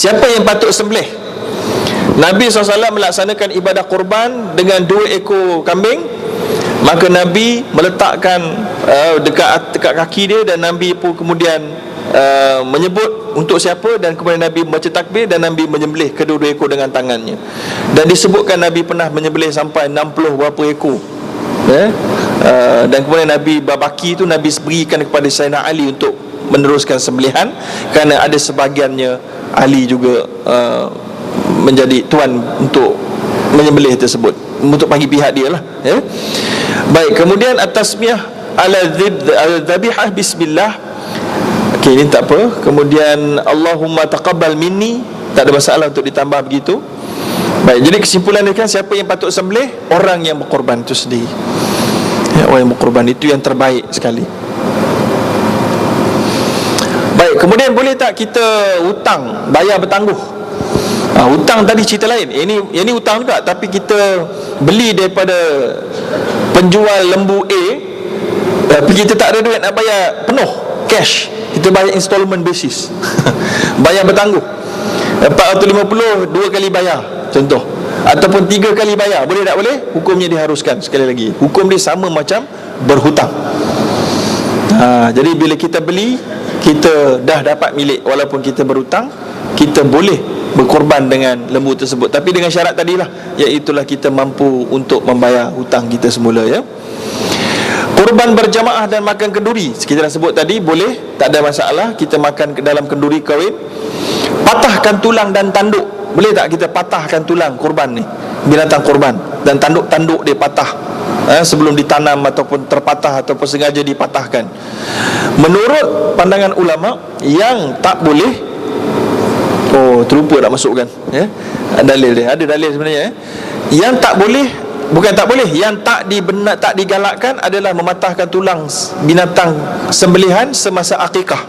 siapa yang patut sembelih? Nabi SAW melaksanakan ibadah kurban dengan 2 ekor kambing. Maka Nabi meletakkan dekat kaki dia, dan Nabi pun kemudian menyebut untuk siapa, dan kemudian Nabi membaca takbir, dan Nabi menyembelih kedua-dua ekor dengan tangannya. Dan disebutkan Nabi pernah menyembelih sampai 60 berapa ekor. Dan kemudian Nabi berbaki itu Nabi berikan kepada Sayyidina Ali untuk meneruskan sembelihan, kerana ada sebahagiannya Ali juga menjadi tuan untuk menyembelih tersebut, untuk bagi pihak dia lah, ya. Baik, kemudian at-tasmiyah al-dhabihah bismillah. Okey, ini tak apa. Kemudian Allahumma taqabbal minni, tak ada masalah untuk ditambah begitu. Baik, jadi kesimpulan dia kan, siapa yang patut sembelih? Orang yang berkorban itu sendiri, ya, orang yang berkorban itu yang terbaik sekali. Baik, kemudian boleh tak kita hutang, bayar bertangguh? Hutang tadi cerita lain. Ini hutang juga, tapi kita beli daripada penjual lembu A, tapi kita tak ada duit nak bayar penuh cash, kita bayar installment basis. Bayar bertangguh 450, 2 kali bayar contoh, ataupun 3 kali bayar. Boleh tak boleh? Hukumnya diharuskan. Sekali lagi, hukum dia sama macam berhutang. Jadi bila kita beli, kita dah dapat milik, walaupun kita berhutang, kita boleh berkorban dengan lembu tersebut, tapi dengan syarat tadilah, iaitulah kita mampu untuk membayar hutang kita semula, ya. Korban berjamaah dan makan kenduri, kita dah sebut tadi, boleh, tak ada masalah. Kita makan dalam kenduri kahwin. Patahkan tulang dan tanduk, boleh tak kita patahkan tulang korban ni, binatang korban, dan tanduk-tanduk dia patah sebelum ditanam, ataupun terpatah, ataupun sengaja dipatahkan. Menurut pandangan ulama, yang tak boleh, terlupa nak masukkan, ya, dalil dia, ada dalil sebenarnya, ya. Yang tak boleh, bukan tak boleh, yang tak digalakkan adalah mematahkan tulang binatang sembelihan semasa akikah.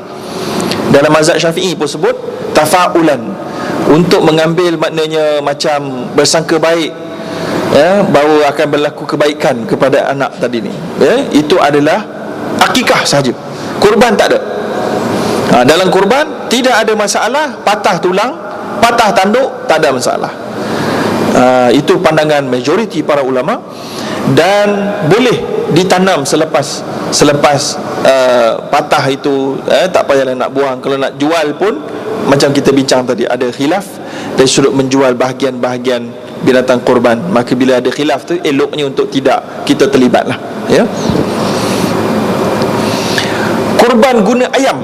Dalam mazhab Syafi'i pun sebut tafaulan, untuk mengambil maknanya macam bersangka baik, ya, bahawa akan berlaku kebaikan kepada anak tadi ni, ya. Itu adalah akikah sahaja, kurban tak ada. Dalam kurban tidak ada masalah, patah tulang, patah tanduk, tak ada masalah. Itu pandangan majoriti para ulama. Dan boleh ditanam selepas patah itu, tak payahlah nak buang. Kalau nak jual pun, macam kita bincang tadi, ada khilaf dari sudut menjual bahagian-bahagian binatang korban. Maka bila ada khilaf tu, eloknya untuk tidak kita terlibat lah, ya. Korban guna ayam,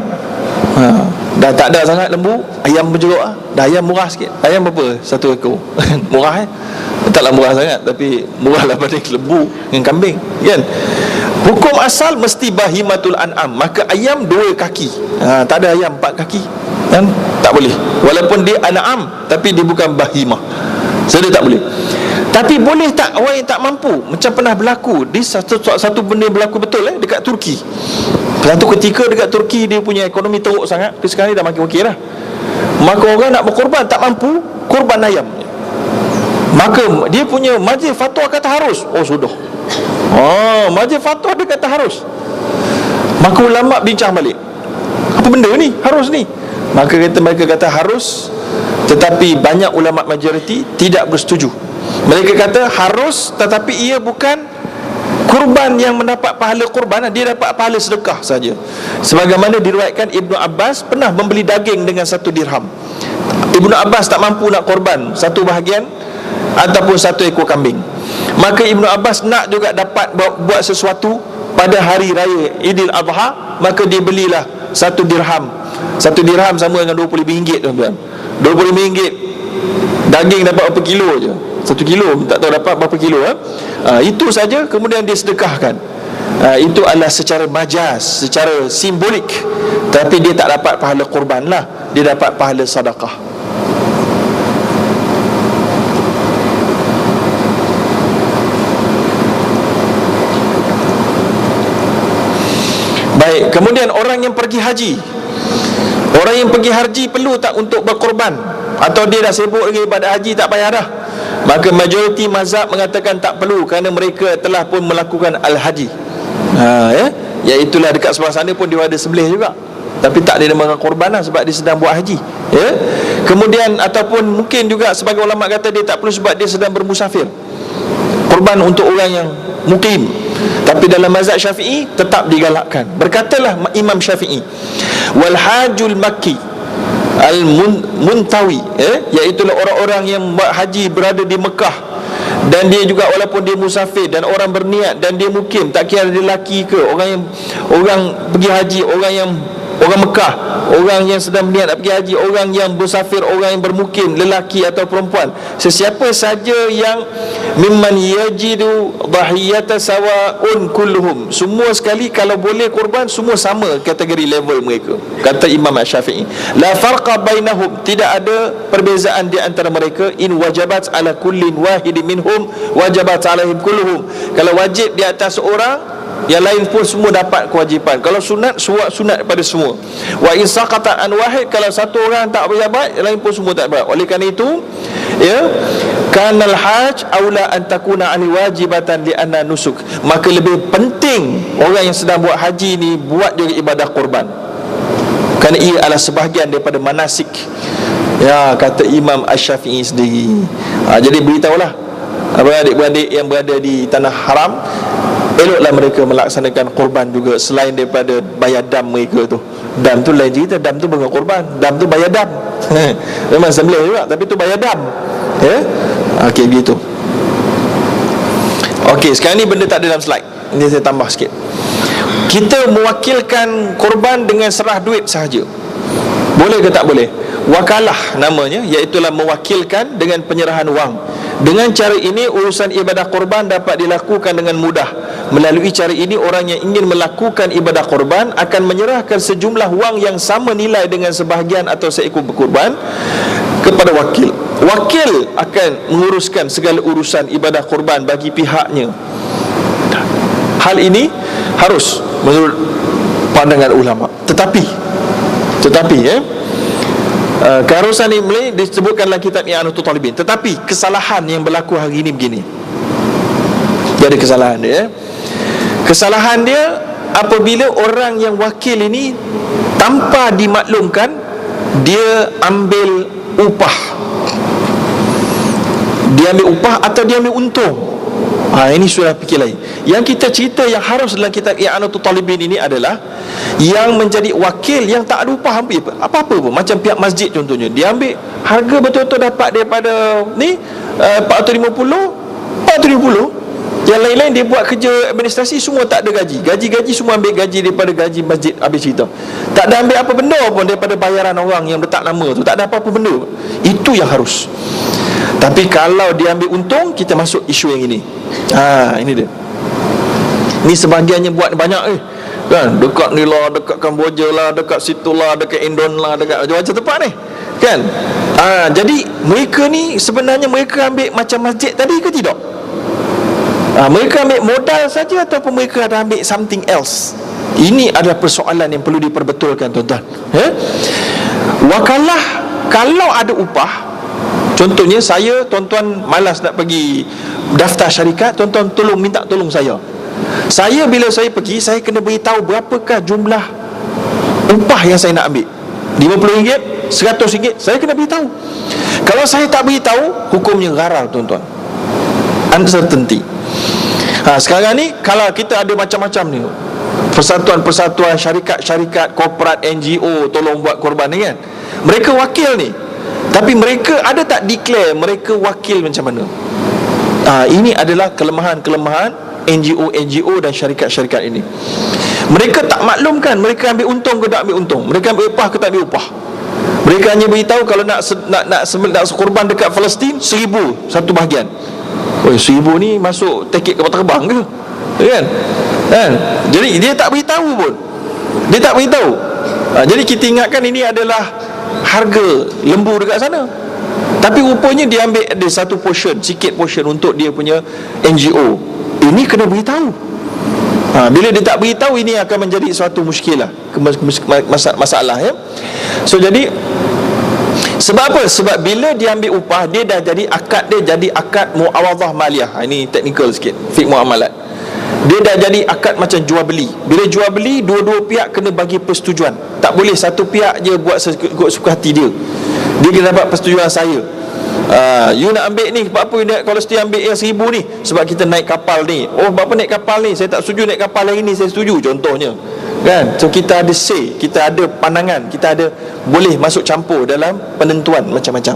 dah tak ada sangat lembu, ayam pun juga dah. Ayam murah sikit. Ayam berapa? 1 ekor. Murah, taklah murah sangat, tapi murah lah pada lembu dengan kambing, kan? Hukum asal mesti bahimatul an'am, maka ayam 2 kaki. Tak ada ayam 4 kaki, kan? Tak boleh. Walaupun dia an'am, tapi dia bukan bahimah, so dia tak boleh. Tapi boleh tak orang yang tak mampu? Macam pernah berlaku di satu benda berlaku betul, dekat Turki. Satu ketika dekat Turki, dia punya ekonomi teruk sangat, tapi sekarang ni dah makin okey dah. Maka orang nak berkorban tak mampu, korban ayam. Maka dia punya majlis fatwa kata harus. Sudah. Majlis fatwa dia kata harus. Maka ulama bincang balik, apa benda ni? Harus ni. Maka mereka kata harus, tetapi banyak ulama majoriti tidak bersetuju. Mereka kata harus, tetapi ia bukan kurban yang mendapat pahala kurban, dia dapat pahala sedekah saja. Sebagaimana diriwayatkan Ibnu Abbas pernah membeli daging dengan 1 dirham. Ibnu Abbas tak mampu nak korban 1 bahagian ataupun 1 ekor kambing. Maka Ibnu Abbas nak juga dapat buat sesuatu pada hari raya Idul Adha, maka dia belilah 1 dirham. 1 dirham sama dengan RM25, tuan-tuan. RM25. Daging dapat berapa kilo je? 1 kilo, tak tahu dapat berapa kilo, itu saja, kemudian dia sedekahkan. Itu adalah secara majaz, secara simbolik, tapi dia tak dapat pahala kurban lah, dia dapat pahala sedekah. Baik, kemudian orang yang pergi haji. Orang yang pergi haji perlu tak untuk berkorban? Atau dia dah sibuk lagi ibadat haji, tak payah dah? Maka majoriti mazhab mengatakan tak perlu, kerana mereka telah pun melakukan al-haji. Iaitulah dekat sebelah sana pun dia ada sembelih juga, tapi tak ada nama korban lah, sebab dia sedang buat haji, ya. Kemudian ataupun mungkin juga sebagai ulama kata dia tak perlu sebab dia sedang bermusafir, korban untuk orang yang mukim. Tapi dalam mazhab Syafi'i tetap digalakkan. Berkatalah Imam Syafi'i, wal hajul makki al-muntawi, iaitu orang-orang yang haji berada di Mekah, dan dia juga walaupun dia musafir dan orang berniat dan dia mukim, tak kira dia lelaki ke, orang pergi haji, orang Mekah, orang yang sedang berniat nak pergi haji, orang yang bersafir, orang yang bermukim, lelaki atau perempuan, sesiapa saja yang mimman yajidu dhahiyata sawaun kulluhum, semua sekali kalau boleh korban, semua sama kategori level mereka. Kata Imam Syafi'i, la farqa bainahum, tidak ada perbezaan di antara mereka. In wajabat ala kullin wahidin minhum wajabat alaihim kulluhum, kalau wajib di atas seorang, yang lain pun semua dapat kewajipan. Kalau sunat, sunat pada semua. Wa in saqata an wahid, kalau satu orang tak berjabat, yang lain pun semua tak berjabat. Oleh kerana itu, kanal haj aula an takuna ali wajibatan li anna nusuk, maka lebih penting orang yang sedang buat haji ni buat juga ibadah korban, kerana ia adalah sebahagian daripada manasik. Kata Imam Asy-Syafi'i sendiri. Jadi beritahulah adik-beradik yang berada di tanah haram, eloklah mereka melaksanakan korban juga, selain daripada bayar dam mereka tu. Dam tu lain cerita, dam tu bukan korban, dam tu bayar dam. Memang sembelih juga, tapi tu bayar dam. Okey, begitu. Okey, sekarang ni benda tak ada dalam slide, ini saya tambah sikit. Kita mewakilkan korban dengan serah duit sahaja, boleh ke tak boleh? Wakalah namanya, iaitulah mewakilkan dengan penyerahan wang. Dengan cara ini urusan ibadah korban dapat dilakukan dengan mudah. Melalui cara ini orang yang ingin melakukan ibadah korban akan menyerahkan sejumlah wang yang sama nilai dengan sebahagian atau seekor berkorban kepada wakil. Wakil akan menguruskan segala urusan ibadah korban bagi pihaknya. Hal ini harus menurut pandangan ulama. Tetapi keharusan ini disebutkan dalam kitab I'anatul Talibin. Tetapi kesalahan yang berlaku hari ini begini. Jadi kesalahan dia, kesalahan dia apabila orang yang wakil ini tanpa dimaklumkan dia ambil upah. Dia ambil upah atau dia ambil untung. Ini sudah fikir lain. Yang kita cerita yang harus dalam kitab I'anatul Talibin ini adalah yang menjadi wakil yang tak ada upah ambil apa-apa pun. Macam pihak masjid contohnya, dia ambil harga betul-betul dapat daripada ni 450. Yang lain-lain dia buat kerja administrasi, semua tak ada gaji. Gaji semua ambil gaji daripada gaji masjid, habis cerita. Tak ada ambil apa benda pun daripada bayaran orang yang letak nama tu, tak ada apa-apa benda. Itu yang harus. Tapi kalau dia ambil untung, kita masuk isu yang ini. Ini dia. Ni sebahagiannya buat banyak kan, dekat ni lah, dekat Kamboja lah, dekat situ lah, dekat Indon lah, dekat macam-macam tempat ni kan. Jadi mereka ni sebenarnya mereka ambil macam masjid tadi ke tidak? Mereka ambil modal saja ataupun mereka ada ambil something else? Ini adalah persoalan yang perlu diperbetulkan, tuan-tuan. Wakalah, kalau ada upah, contohnya saya, tuan-tuan malas nak pergi daftar syarikat, tuan-tuan minta tolong saya. Bila saya pergi, saya kena beritahu berapakah jumlah upah yang saya nak ambil. RM50, RM100, saya kena beritahu. Kalau saya tak beritahu, hukumnya gharar, tuan-tuan. Uncertainty. Sekarang ni kalau kita ada macam-macam ni, persatuan-persatuan, syarikat-syarikat, korporat, NGO tolong buat korban ni kan, mereka wakil ni, tapi mereka ada tak declare mereka wakil macam mana? Ini adalah kelemahan NGO dan syarikat-syarikat ini. Mereka tak maklumkan mereka ambil untung ke tak ambil untung, mereka ambil upah ke tak ambil upah. Mereka hanya beritahu kalau nak korban dekat Palestin 1,000 satu bahagian. 1,000 ni masuk tiket kapal terbang ke? Kan? Jadi dia tak beritahu pun. Dia tak beritahu. Jadi kita ingatkan ini adalah harga lembu dekat sana. Tapi rupanya dia ambil ada satu portion, sikit portion untuk dia punya NGO. Ini kena beritahu. Bila dia tak beritahu, ini akan menjadi suatu muskilah, masalah ya. So jadi sebab apa? Sebab bila dia ambil upah, dia dah jadi akad, dia jadi akad muawadhah maliyah. Ini teknikal sikit, fiqh muamalat. Dia dah jadi akad macam jual beli. Bila jual beli, dua-dua pihak kena bagi persetujuan. Tak boleh satu pihak je buat ikut suka hati dia. Dia kena dapat persetujuan saya. You nak ambil ni, sebab apa you nak, kalau setiap ambil yang 1000 ni? Sebab kita naik kapal ni. Oh, berapa naik kapal ni? Saya tak setuju naik kapal yang ini, saya setuju, contohnya. Kan? So kita ada say, kita ada pandangan, kita ada boleh masuk campur dalam penentuan macam-macam.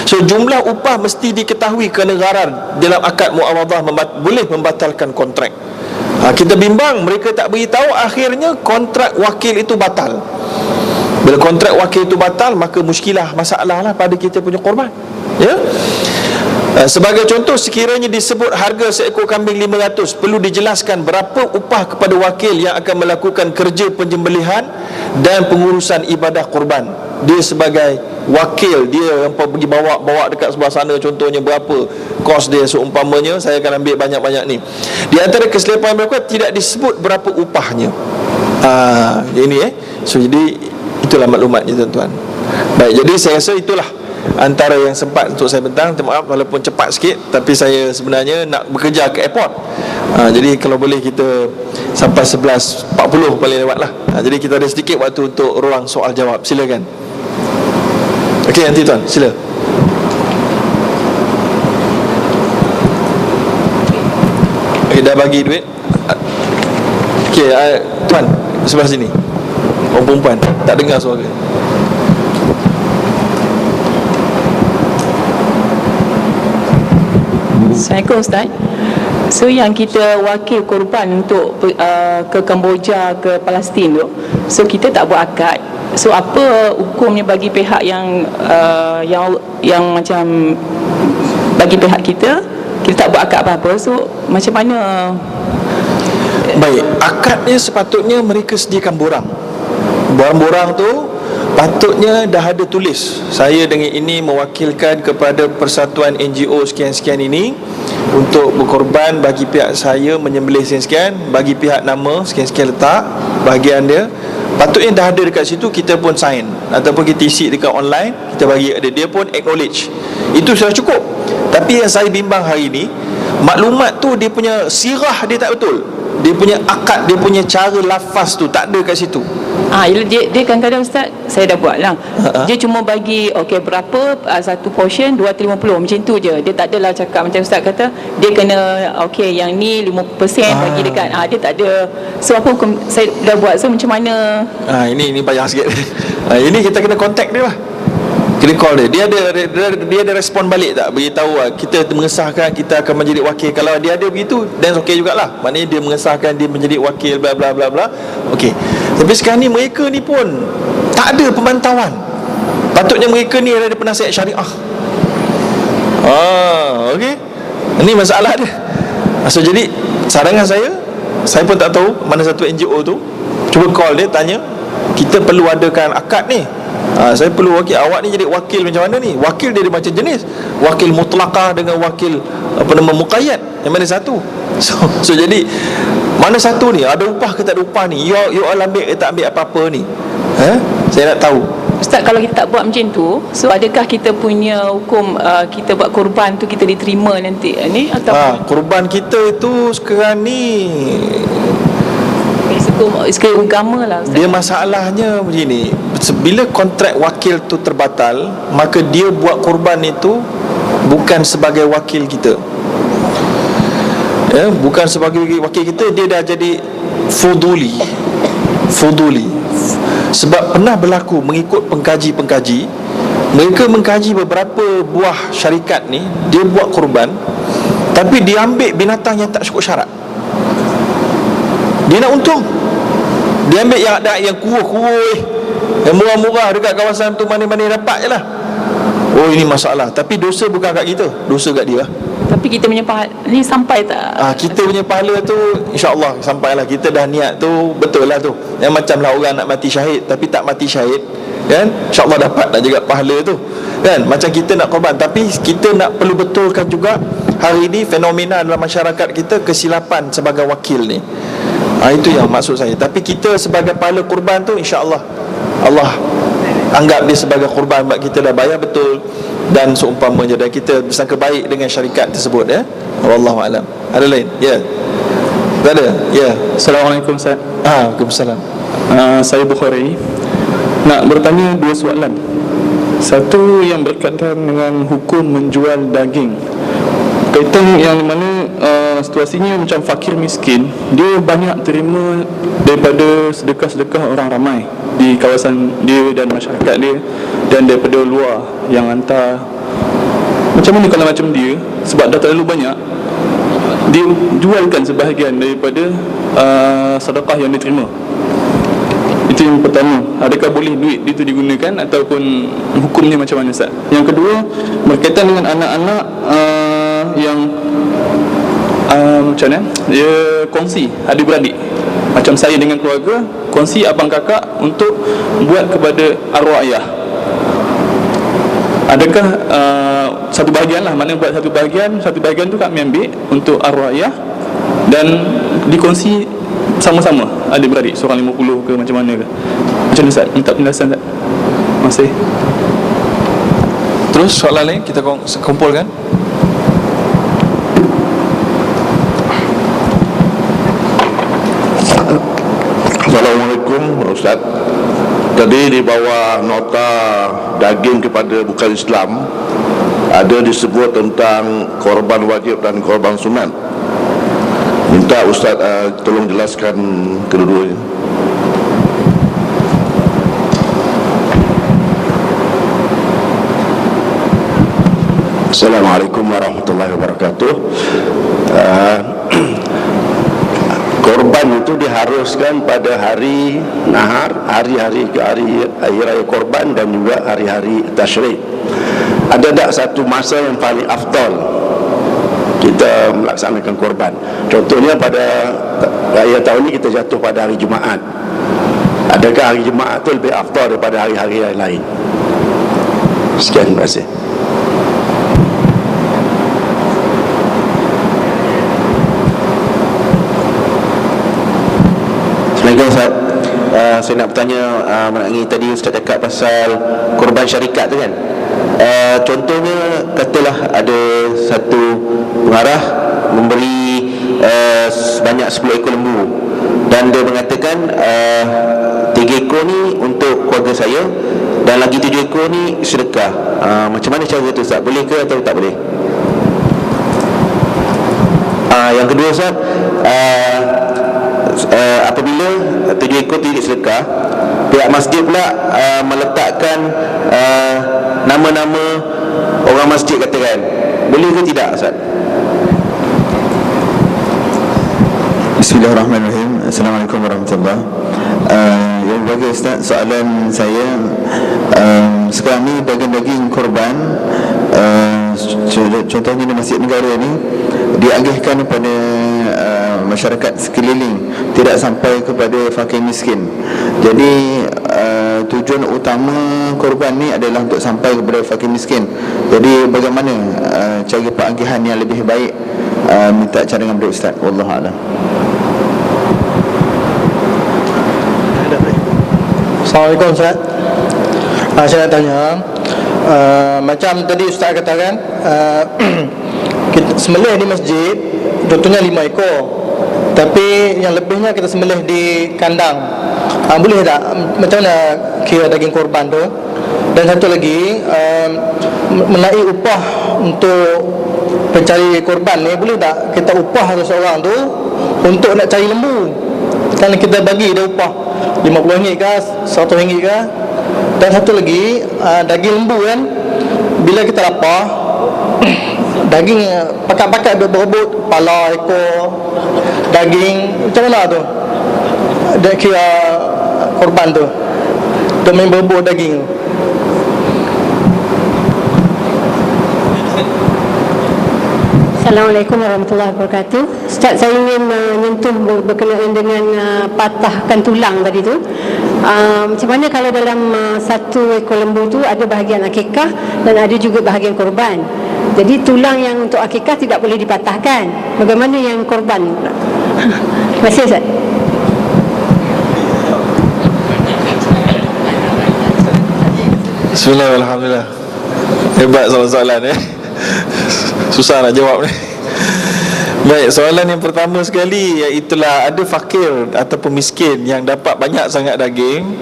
So jumlah upah mesti diketahui kerana gharar dalam akad muawadhah boleh membatalkan kontrak. Kita bimbang mereka tak beritahu, akhirnya kontrak wakil itu batal. Bila kontrak wakil itu batal, maka muskilah, masalah lah pada kita punya korban. Ya. Sebagai contoh, sekiranya disebut harga seekor kambing 500, perlu dijelaskan berapa upah kepada wakil yang akan melakukan kerja penyembelihan dan pengurusan ibadah korban. Dia sebagai wakil, dia yang pergi bawa dekat sebelah sana, contohnya berapa kos dia seumpamanya, saya akan ambil banyak-banyak ni. Di antara kesilapan mereka tidak disebut berapa upahnya. Ini so jadi itulah maklumatnya tuan-tuan. Baik, jadi saya rasa itulah antara yang sempat untuk saya bentang. Maaf walaupun cepat sikit, tapi saya sebenarnya nak bekerja ke airport. Jadi kalau boleh kita sampai 11.40 paling lewat lah. Jadi kita ada sedikit waktu untuk ruang soal jawab. Silakan. Okey, nanti tuan, sila. Okey, dah bagi duit. Okey, tuan sebelah sini. Orang perempuan tak dengar suara. Assalamualaikum Ustaz. So yang kita wakil korban untuk ke Kemboja, ke Palestin tu, so kita tak buat akad. So apa hukumnya bagi pihak yang macam bagi pihak kita tak buat akad apa-apa. So macam mana? Baik, akadnya sepatutnya mereka sediakan borang. Borang-borang tu patutnya dah ada tulis, saya dengan ini mewakilkan kepada persatuan NGO sekian-sekian ini untuk berkorban bagi pihak saya menyembelih sekian-sekian, bagi pihak nama sekian-sekian letak bahagian dia. Patutnya dah ada dekat situ, kita pun sign ataupun kita isi dekat online, kita bagi dia pun acknowledge. Itu sudah cukup. Tapi yang saya bimbang hari ini, maklumat tu dia punya sirah dia tak betul. Dia punya akad, dia punya cara lafaz tu tak ada kat situ. Dia kadang-kadang Ustaz, saya dah buat lah. Dia cuma bagi okey berapa satu portion 250 macam tu je. Dia tak adalah cakap macam Ustaz kata dia kena okey yang ni 50% bagi dekat. Dia tak ada. So apa hukum saya dah buat, so macam mana? Ini payah sikit. Ini kita kena contact dia lah. Kena call dia. Dia ada respon balik tak? Beritahu kita mengesahkan kita akan menjadi wakil. Kalau dia ada begitu, dan okey jugalah. Maknanya dia mengesahkan dia menjadi wakil bla bla bla bla. Okey. Tapi sekarang ni mereka ni pun tak ada pemantauan. Patutnya mereka ni ada penasihat syariah. Okey. Ini masalah dia. So jadi sarangan saya pun tak tahu mana satu NGO tu. Cuba call dia, tanya, kita perlu adakan akad ni. Saya perlu wakil. Awak ni jadi wakil macam mana ni? Wakil dia ada macam jenis. Wakil mutlaqah dengan wakil muqayyad. Yang mana satu? So jadi mana satu ni? Ada upah ke tak ada upah ni? You all ambil ke tak ambil apa-apa ni? Saya nak tahu. Ustaz, kalau kita tak buat macam tu, so adakah kita punya hukum kita buat korban tu kita diterima nanti ni atau korban kita itu sekarang ni sekali agama lah Ustaz. Dia masalahnya begini, bila kontrak wakil tu terbatal, maka dia buat korban itu bukan sebagai wakil kita. Bukan sebagai wakil kita, dia dah jadi fuduli. Sebab pernah berlaku mengikut pengkaji-pengkaji, mereka mengkaji beberapa buah syarikat ni, dia buat korban tapi dia ambil binatang yang tak cukup syarat. Dia nak untung. Dia ambil yang ada yang kuruh-kuruh, yang murah-murah dekat kawasan tu, mana-mana dapat je lah. Oh, ini masalah. Tapi dosa bukan kat kita, dosa kat dia. Tapi kita punya pahala ni sampai tak? Kita punya pahala tu insya-Allah sampailah. Kita dah niat tu betul lah tu. Yang macam lah orang nak mati syahid tapi tak mati syahid, kan? InsyaAllah dapat dah juga pahala tu, kan? Macam kita nak korban, tapi kita nak perlu betulkan juga hari ini fenomena dalam masyarakat kita kesilapan sebagai wakil ni. Itu yang maksud saya. Tapi kita sebagai pahala korban tu insya-Allah Allah anggap dia sebagai korban, kita dah bayar betul dan seumpamanya, dan kita bersangka baik dengan syarikat tersebut, ya. Wallahu alam. Ada lain? Ya. Tak ada? Ya. Assalamualaikum Ustaz. Waalaikumsalam. Saya Bukhari nak bertanya dua soalan. Satu yang berkaitan dengan hukum menjual daging. Kaitan yang mana situasinya macam fakir miskin, dia banyak terima daripada sedekah-sedekah orang ramai di kawasan dia dan masyarakat dia, dan daripada luar yang hantar. Macam mana kalau macam dia, sebab dah terlalu banyak, dia jualkan sebahagian daripada sedekah yang diterima. Itu yang pertama. Adakah boleh duit itu digunakan ataupun hukumnya macam mana, Ustaz? Yang kedua, berkaitan dengan anak-anak yang macam mana, dia kongsi adik-beradik. Macam saya dengan keluarga kongsi abang kakak untuk buat kepada arwah ayah. Adakah satu bahagian lah, mana buat satu bahagian tu kami ambil untuk arwah ayah dan dikongsi sama-sama adik-beradik, seorang 50 ke macam mana ke? Macam mana, Ustaz? Minta penjelasan, Ustaz. Terima kasih. Terus soalan lain kita kumpulkan. Assalamualaikum, Ustaz. Tadi di bawah nota daging kepada bukan Islam ada disebut tentang korban wajib dan korban sunat. Minta Ustaz tolong jelaskan kedua-duanya. Assalamualaikum warahmatullahi wabarakatuh. Korban itu diharuskan pada hari nahar, hari raya korban dan juga hari-hari tasyrik. Ada tak satu masa yang paling afdal kita melaksanakan korban? Contohnya pada raya tahun ini kita jatuh pada hari Jumaat. Adakah hari Jumaat itu lebih afdal daripada hari-hari yang lain? Sekian, terima kasih. Assalamualaikum, Ustaz. Saya nak bertanya mengenai tadi Ustaz cakap pasal korban syarikat tu kan. Contohnya katalah ada satu pengarah memberi sebanyak 10 ekor lembu dan dia mengatakan 3 ekor ni untuk keluarga saya dan lagi 7 ekor ni sedekah. Macam mana cara tu, Ustaz? Boleh ke atau tak boleh? Yang kedua, Ustaz, apabila 7 ekor tidak sedekah, pihak masjid pula meletakkan nama-nama orang masjid katakan, boleh ke tidak, Ustaz? Bismillahirrahmanirrahim. Assalamualaikum warahmatullahi. Yang bagi Ustaz, soalan saya, sekarang ni daging-daging korban, contohnya di Masjid Negara ni diagihkan kepada masyarakat sekeliling, tidak sampai kepada fakir miskin. Jadi tujuan utama korban ni adalah untuk sampai kepada fakir miskin. Jadi bagaimana cara pengagihan yang lebih baik? Minta cadangan dari Ustaz. Wallahu a'lam. Assalamualaikum, Ustaz. Saya nak tanya, macam tadi Ustaz katakan, kita sembelih di masjid contohnya 5 ekor, tapi yang lebihnya kita sembelih di kandang. Boleh tak? Macam mana kira daging korban tu? Dan satu lagi, menaik upah untuk pencari korban ni, boleh tak kita upah seseorang tu untuk nak cari lembu? Kan kita bagi dia upah RM50 ke RM100 ke. Dan satu lagi, daging lembu kan, bila kita lapar, daging pakat-pakat berebut kepala, ekor, daging, macam mana tu? Dia kira korban tu, dia main berebut daging tu. Assalamualaikum warahmatullahi wabarakatuh. Ustaz, saya ingin menyentuh berkenaan dengan patahkan tulang tadi tu. Macam mana kalau dalam satu ekor lembu tu ada bahagian akikah dan ada juga bahagian korban. Jadi tulang yang untuk akikah tidak boleh dipatahkan. Bagaimana yang korban? Terima kasih, Ustaz. Bismillah, alhamdulillah. Hebat soalan-soalan susah nak jawab ni. Baik, soalan yang pertama sekali, iaitulah ada fakir ataupun miskin yang dapat banyak sangat daging,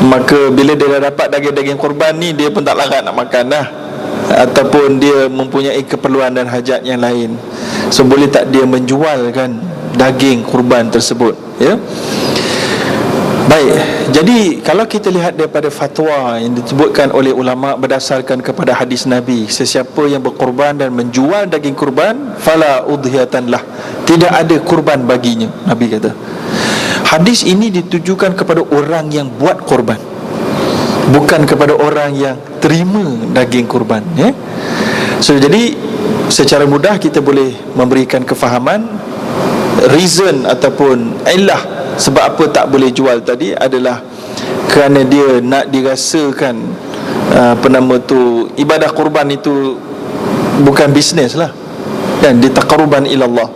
maka bila dia dah dapat daging-daging korban ni, dia pun tak larat nak makan dah, ataupun dia mempunyai keperluan dan hajat yang lain. So boleh tak dia menjualkan daging kurban tersebut, ya? Baik, jadi kalau kita lihat daripada fatwa yang disebutkan oleh ulama berdasarkan kepada hadis Nabi, sesiapa yang berkorban dan menjual daging kurban, fala udhiyatan lah, tidak ada kurban baginya, Nabi kata. Hadis ini ditujukan kepada orang yang buat korban, bukan kepada orang yang terima daging kurban, ya? So jadi secara mudah kita boleh memberikan kefahaman reason ataupun illah sebab apa tak boleh jual tadi adalah kerana dia nak dirasakan ibadah kurban itu bukan bisnes lah, dan ditaqarruban ila Allah.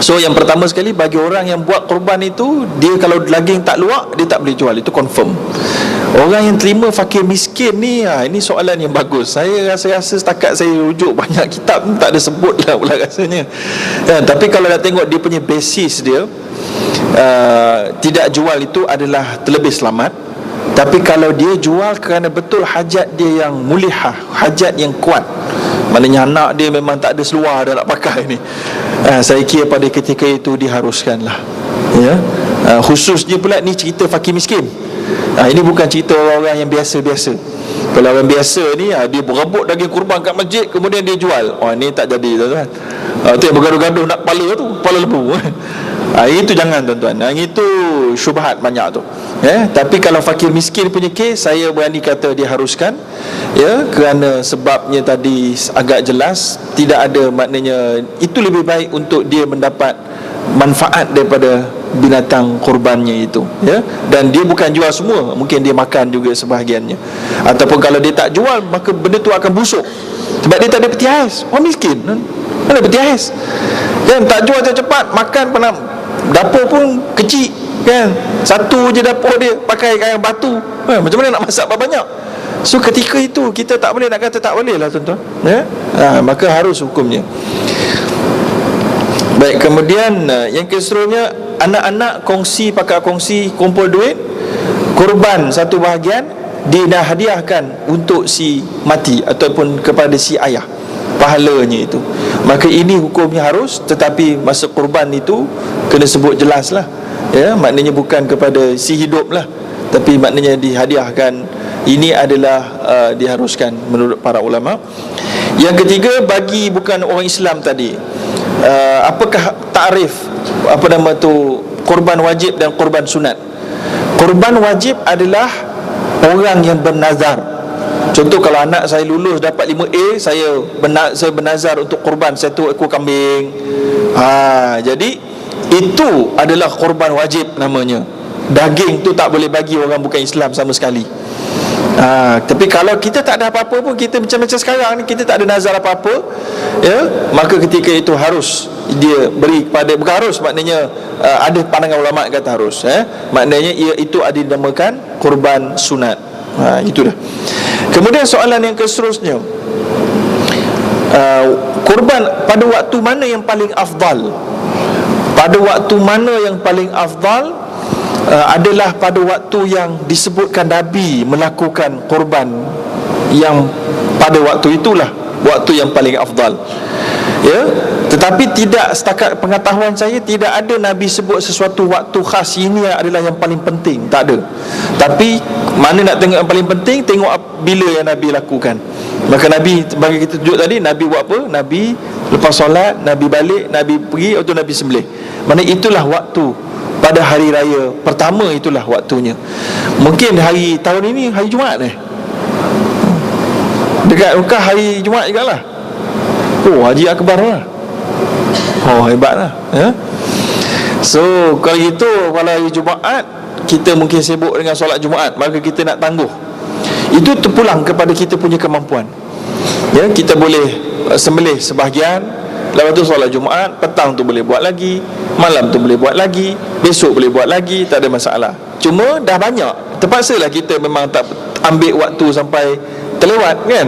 So yang pertama sekali, bagi orang yang buat kurban itu, dia kalau daging tak luak, dia tak boleh jual, itu confirm. Orang yang terima fakir miskin ni, ini soalan yang bagus. Saya rasa setakat saya rujuk banyak kitab tak ada sebut lah pula rasanya, tapi kalau nak tengok dia punya basis dia, tidak jual itu adalah terlebih selamat. Tapi kalau dia jual kerana betul hajat dia yang mulihah, hajat yang kuat, maknanya anak dia memang tak ada seluar dah nak pakai ni, saya kira pada ketika itu diharuskanlah, ya. Khususnya pula ni cerita fakir miskin. Ini bukan cerita orang-orang yang biasa-biasa. Kalau orang biasa ni, dia berebut daging kurban kat masjid, kemudian dia jual, ni tak jadi, tuan-tuan. Tu yang bergaduh-gaduh nak kepala lembu. Itu jangan, tuan-tuan. Itu syubhat banyak tu, ya. Tapi kalau fakir miskin punya kes, saya berani kata diharuskan, ya, kerana sebabnya tadi agak jelas, tidak ada, maknanya itu lebih baik untuk dia mendapat manfaat daripada binatang kurbannya itu, ya. Dan dia bukan jual semua, mungkin dia makan juga sebahagiannya. Ataupun kalau dia tak jual, maka benda tu akan busuk sebab dia tak ada peti ais. Orang miskin mana peti ais, kan? Tak jual cepat, makan pernah, dapur pun kecil, kan? Satu je dapur dia, pakai kain batu, macam mana nak masak banyak? So ketika itu kita tak boleh nak kata tak boleh lah, tuan-tuan, ya? Maka harus hukumnya. Baik, kemudian yang keseterusnya, anak-anak kongsi, pakar kongsi, kumpul duit kurban satu bahagian, dia dah hadiahkan untuk si mati ataupun kepada si ayah, pahalanya itu. Maka ini hukumnya harus, tetapi masa kurban itu kena sebut jelas lah, ya, maknanya bukan kepada si hidup lah, tapi maknanya dihadiahkan. Ini adalah diharuskan menurut para ulama. Yang ketiga, bagi bukan orang Islam tadi, apakah takrif kurban wajib dan kurban sunat? Kurban wajib adalah orang yang bernazar. Contoh, kalau anak saya lulus dapat 5A, saya bernazar untuk kurban 1 ekor kambing. Jadi itu adalah kurban wajib namanya. Daging tu tak boleh bagi orang bukan Islam sama sekali. Tapi kalau kita tak ada apa-apa pun, kita macam sekarang ni, kita tak ada nazar apa-apa, ya, maka ketika itu harus dia beri kepada, bukan harus, maknanya ada pandangan ulama kata harus, maknanya itu ada dinamakan kurban sunat. Itu dah. Kemudian soalan yang seterusnya, kurban pada waktu mana yang paling afdal? Pada waktu mana yang paling afdal? Adalah pada waktu yang disebutkan Nabi melakukan korban, yang pada waktu itulah waktu yang paling afdal, ya. Tetapi tidak, setakat pengetahuan saya, tidak ada Nabi sebut sesuatu waktu khas ini adalah yang paling penting, tak ada. Tapi mana nak tengok yang paling penting, tengok bila yang Nabi lakukan. Maka Nabi, bagi kita tunjuk tadi, Nabi buat apa? Nabi lepas solat, Nabi balik, Nabi pergi, atau Nabi sembelih. Mana itulah waktu pada hari raya pertama, itulah waktunya. Mungkin hari tahun ini hari Jumaat dekat Mekah hari Jumaat juga lah. Haji Akbar lah. Hebat lah, ya? So kalau gitu, kalau hari Jumaat kita mungkin sibuk dengan solat Jumaat, maka kita nak tangguh. Itu terpulang kepada kita punya kemampuan, ya. Kita boleh sembelih sebahagian, lepas tu solat Jumaat, petang tu boleh buat lagi, malam tu boleh buat lagi, besok boleh buat lagi, tak ada masalah. Cuma dah banyak, terpaksalah kita memang tak ambil waktu sampai terlewat, kan?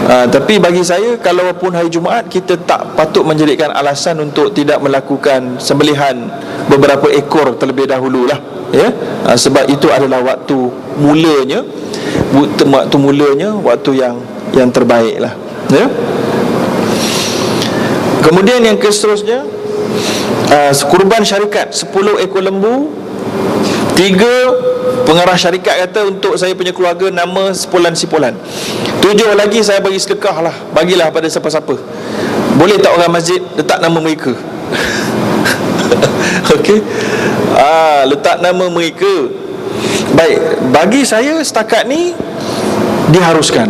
Tapi bagi saya, kalaupun hari Jumaat, kita tak patut menjadikan alasan untuk tidak melakukan sembelihan beberapa ekor terlebih dahulu lah, ya. Sebab itu adalah waktu mulanya, waktu yang terbaik lah, ya. Kemudian yang seterusnya, kurban syarikat 10 ekor lembu. 3 pengarah syarikat kata untuk saya punya keluarga nama sepolan-sipolan. 7 lagi saya bagi sedekah lah, bagilah pada siapa-siapa. Boleh tak orang masjid letak nama mereka? Okey. Letak nama mereka. Baik, bagi saya setakat ni diharuskan.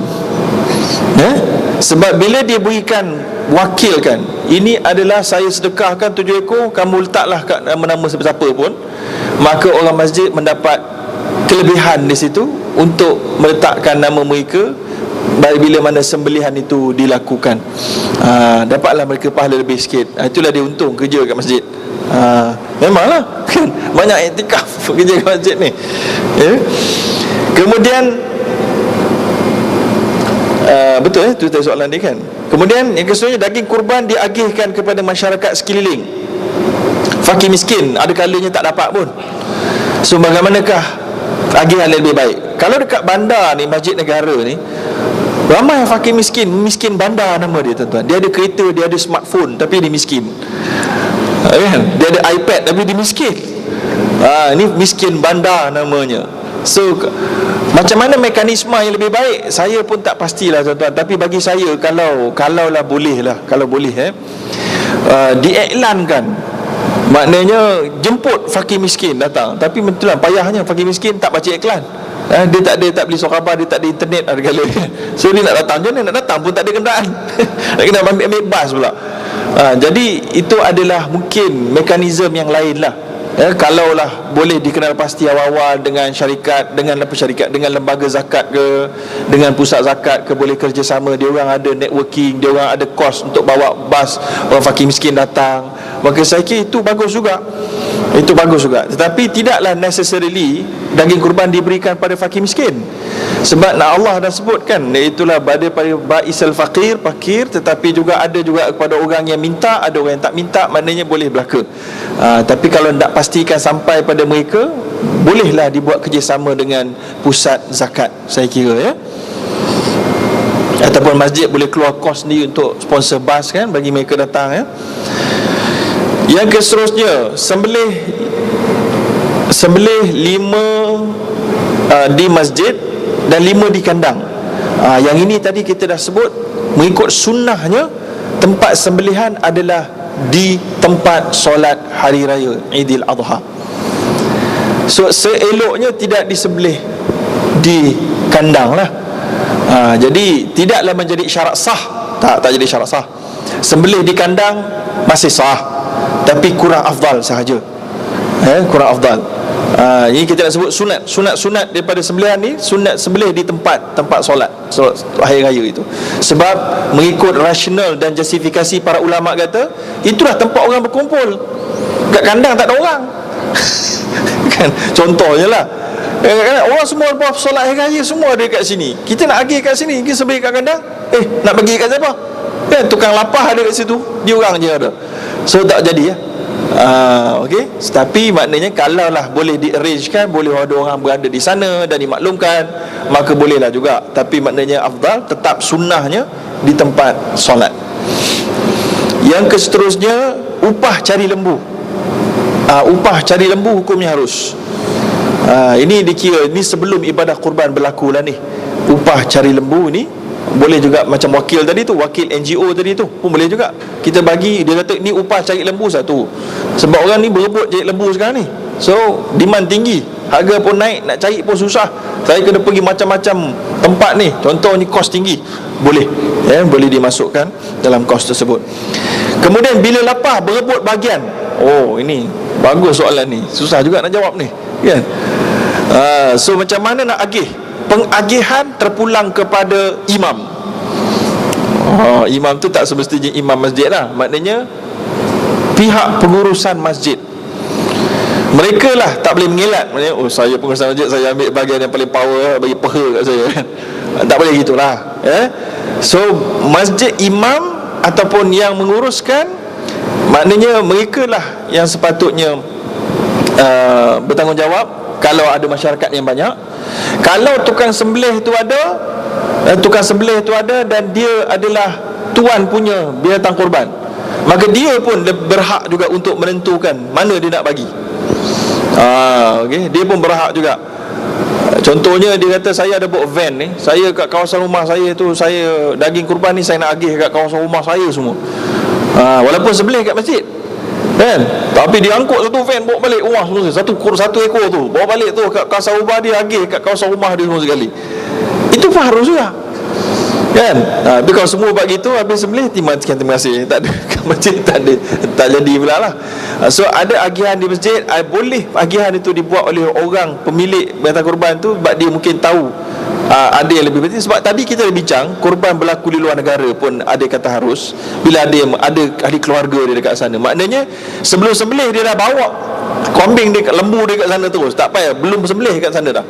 Sebab bila dia berikan wakilkan, ini adalah saya sedekahkan 7 ekor, kamu letaklah kat nama-nama siapa-siapa pun, maka orang masjid mendapat kelebihan di situ untuk meletakkan nama mereka bila mana sembelihan itu dilakukan. Dapatlah mereka pahala lebih sikit. Itulah dia untung kerja kat masjid. Memanglah kan banyak iktikaf kerja kat masjid ni, ya? Kemudian betul itu soalan dia kan. Kemudian yang keseterusnya, daging kurban diagihkan kepada masyarakat sekeliling. Fakir miskin ada kalanya tak dapat pun. So bagaimanakah agihan lebih baik? Kalau dekat bandar ni, masjid negara ni, ramai fakir miskin, miskin bandar nama dia, tuan-tuan. Dia ada kereta, dia ada smartphone, tapi dia miskin, kan? Dia ada iPad tapi dia miskin. Ini miskin bandar namanya. So macam mana mekanisme yang lebih baik, saya pun tak pastilah, tuan-tuan. Tapi bagi saya, kalaulah boleh lah, kalau boleh diiklankan, maknanya jemput fakir miskin datang. Tapi betul lah, payahnya fakir miskin tak baca iklan. Dia tak beli surat khabar, dia tak ada internet ada kala. So dia nak datang, macam mana nak datang pun tak ada kenderaan. Nak kena ambil bas pula. Jadi itu adalah mungkin mekanisme yang lain lah. Kalaulah boleh dikenal pasti awal-awal dengan syarikat, dengan lembaga zakat ke, dengan pusat zakat ke, boleh kerjasama. Dia orang ada networking, dia orang ada kos untuk bawa bas orang fakir miskin datang. Maka saya kira itu bagus juga. Itu bagus juga. Tetapi tidaklah necessarily daging kurban diberikan pada fakir miskin. Sebab Allah dah sebutkan, itulah pada ba'isal fakir, tetapi juga ada juga kepada orang yang minta, ada orang yang tak minta, maknanya boleh belaka. Tapi kalau tak pastikan sampai pada mereka, bolehlah dibuat kerjasama dengan pusat zakat, saya kira, ya. Ataupun masjid boleh keluar kos sendiri untuk sponsor bas kan, bagi mereka datang, ya. Yang seterusnya, sembelih 5 di masjid dan 5 di kandang. Yang ini tadi kita dah sebut, mengikut sunnahnya tempat sembelihan adalah di tempat solat hari raya Aidil Adha. So seeloknya tidak disembelih di kandang lah. Jadi tidaklah menjadi syarat sah. Tak jadi syarat sah. Sembelih di kandang masih sah, tapi kurang afdal sahaja. Kurang afdal. Ini kita nak sebut sunat daripada sembelihan ni, sunat sembelih di tempat solat hari raya itu. Sebab mengikut rasional dan justifikasi para ulama kata, itulah tempat orang berkumpul. Kat kandang tak ada orang. Kan contohnya lah, orang semua buat solat hari raya semua ada kat sini. Kita nak agih kat sini, kita sembelih kat kandang. Nak bagi kat siapa? Tukang lapah ada kat situ, dia orang je ada. So tak jadi, ya. Okey. Tapi maknanya kalaulah boleh di-arrangekan, boleh ada orang berada di sana dan dimaklumkan, maka bolehlah juga. Tapi maknanya afdal tetap sunnahnya di tempat solat. Yang seterusnya, upah cari lembu. Upah cari lembu hukumnya harus. Ini dikira, ini sebelum ibadah kurban berlaku lah ni. Upah cari lembu ni boleh juga macam wakil tadi tu, wakil NGO tadi tu pun boleh juga. Kita bagi, dia kata ni upah cari lembu satu. Sebab orang ni berebut cari lembu sekarang ni. So demand tinggi, harga pun naik, nak cari pun susah. Saya kena pergi macam-macam tempat ni, contoh ni kos tinggi. Boleh, boleh dimasukkan dalam kos tersebut. Kemudian bila lapar berebut bahagian. Ini bagus soalan ni, susah juga nak jawab ni, kan? So macam mana nak agih? Pengagihan terpulang kepada imam. Imam tu tak semestinya imam masjid lah. Maknanya pihak pengurusan masjid, mereka lah tak boleh mengelak. Maknanya saya pengurusan masjid, saya ambil bahagian yang paling power, bagi peha kat saya, kan? Tak boleh gitulah, So masjid, imam ataupun yang menguruskan, maknanya mereka lah yang sepatutnya bertanggungjawab kalau ada masyarakat yang banyak. Kalau tukang sembelih tu ada, dan dia adalah tuan punya binatang korban, maka dia pun berhak juga untuk menentukan mana dia nak bagi. Dia pun berhak juga. Contohnya dia kata, saya ada bawa van ni, saya kat kawasan rumah saya tu, saya daging kurban ni saya nak agih kat kawasan rumah saya semua. Walaupun sembelih kat masjid, kan, tapi dia angkut satu van bawa balik rumah semua, satu ekor tu bawa balik tu kat kawasan rumah dia, agih kat kawasan rumah dia semua sekali. Itu pun harus juga, kan. Tapi kalau semua buat gitu, habis sembelih terima kasih, tak ada kat masjid, tak jadi pula lah. So ada agihan di masjid, boleh agihan itu dibuat oleh orang pemilik binatang korban tu, sebab dia mungkin tahu ada yang lebih penting. Sebab tadi kita dah bincang, korban berlaku di luar negara pun ada kata harus, bila ada ahli keluarga dia dekat sana. Maknanya sebelum sembelih dia dah bawa kambing dia, lembu dia kat sana terus, tak payah, belum sembelih kat sana dah.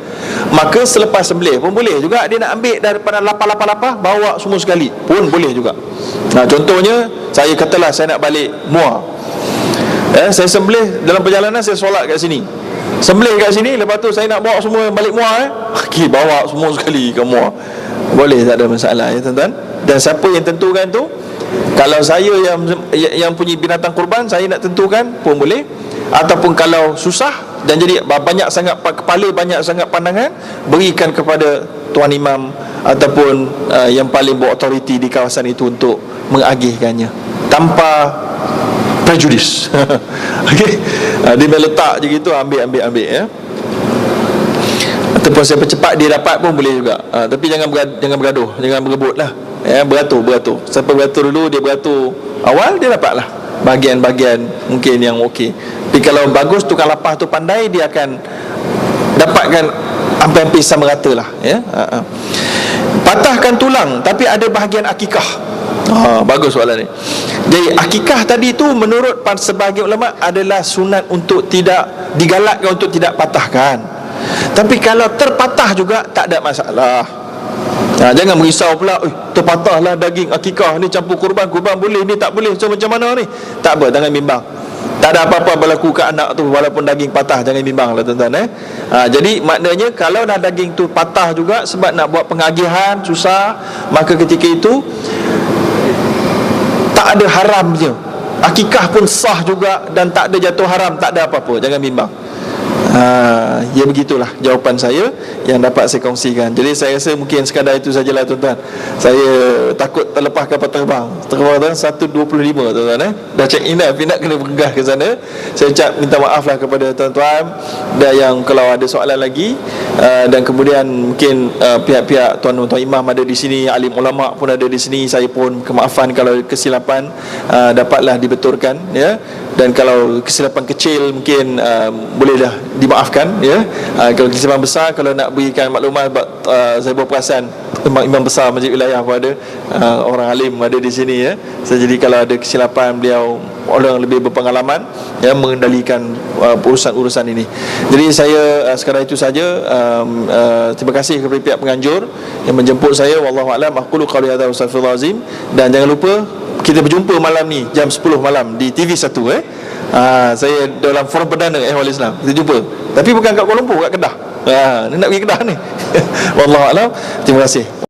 Maka selepas sembelih pun boleh juga dia nak ambil daripada lapar-lapar, bawa semua sekali pun boleh juga. Contohnya, saya katalah saya nak balik Muar, saya sembelih dalam perjalanan, saya solat kat sini, sembelih kat sini, lepas tu saya nak bawa semua balik Muar, bawa semua sekali ke Muar, boleh, tak ada masalah ya tuan-tuan. Dan siapa yang tentukan tu? Kalau saya yang punya binatang kurban, saya nak tentukan pun boleh. Ataupun kalau susah dan jadi banyak sangat kepala, banyak sangat pandangan, berikan kepada tuan imam ataupun yang paling berautoriti di kawasan itu untuk mengagihkannya tanpa prejudis. Okey, dia letak je gitu, ambil ya. Ataupun siapa cepat dia dapat pun boleh juga. Tapi jangan bergaduh, jangan berebut lah ya. Beratur. Siapa beratur dulu, dia beratur awal, dia dapat lah bahagian-bahagian mungkin yang okey. Tapi kalau bagus, tukang lapah tu pandai, dia akan dapatkan hampir-hampir sama rata lah ya. Patahkan tulang tapi ada bahagian akikah. Bagus soalan ni. Jadi akikah tadi tu menurut sebahagian ulama adalah sunat untuk tidak digalakkan, untuk tidak patahkan. Tapi kalau terpatah juga tak ada masalah. Jangan merisau pula, terpatahlah daging akikah ni, campur kurban boleh, ni tak boleh, so macam mana ni? Tak apa, jangan bimbang. Tak ada apa-apa berlaku ke anak tu walaupun daging patah, jangan bimbang lah tuan-tuan. Jadi maknanya kalau dah daging tu patah juga sebab nak buat pengagihan susah, maka ketika itu tak ada haramnya, akikah pun sah juga dan tak ada jatuh haram, tak ada apa-apa, jangan bimbang. Ya begitulah jawapan saya yang dapat saya kongsikan. Jadi saya rasa mungkin sekadar itu sajalah tuan-tuan. Saya takut terlepas kapal terbang 1.25 tuan-tuan dah check in dah, nak kena bergegas ke sana. Saya ucap minta maaf lah kepada tuan-tuan, dan yang kalau ada soalan lagi, dan kemudian mungkin pihak-pihak tuan-tuan imam ada di sini, alim ulama pun ada di sini, saya pun kemaafan kalau kesilapan dapatlah dibetulkan ya. Dan kalau kesilapan kecil mungkin bolehlah dimaafkan ya. Kalau kesilapan besar, kalau nak berikan maklumat, saya berperasan imam besar masjid wilayah pun ada, orang alim ada di sini ya. Jadi kalau ada kesilapan, beliau orang lebih berpengalaman ya mengendalikan urusan-urusan ini. Jadi saya sekadar itu saja. Terima kasih kepada pihak penganjur yang menjemput saya. Wallahu a'lam. Aqulu qawli hadza wa astaghfirullahalazim. Dan jangan lupa kita berjumpa malam ni jam 10 malam di TV1 saya dalam forum perdana Ehwal Islam. Kita jumpa. Tapi bukan kat Kuala Lumpur, kat Kedah. Ni nak pergi Kedah ni. Wallahu a'lam. Terima kasih.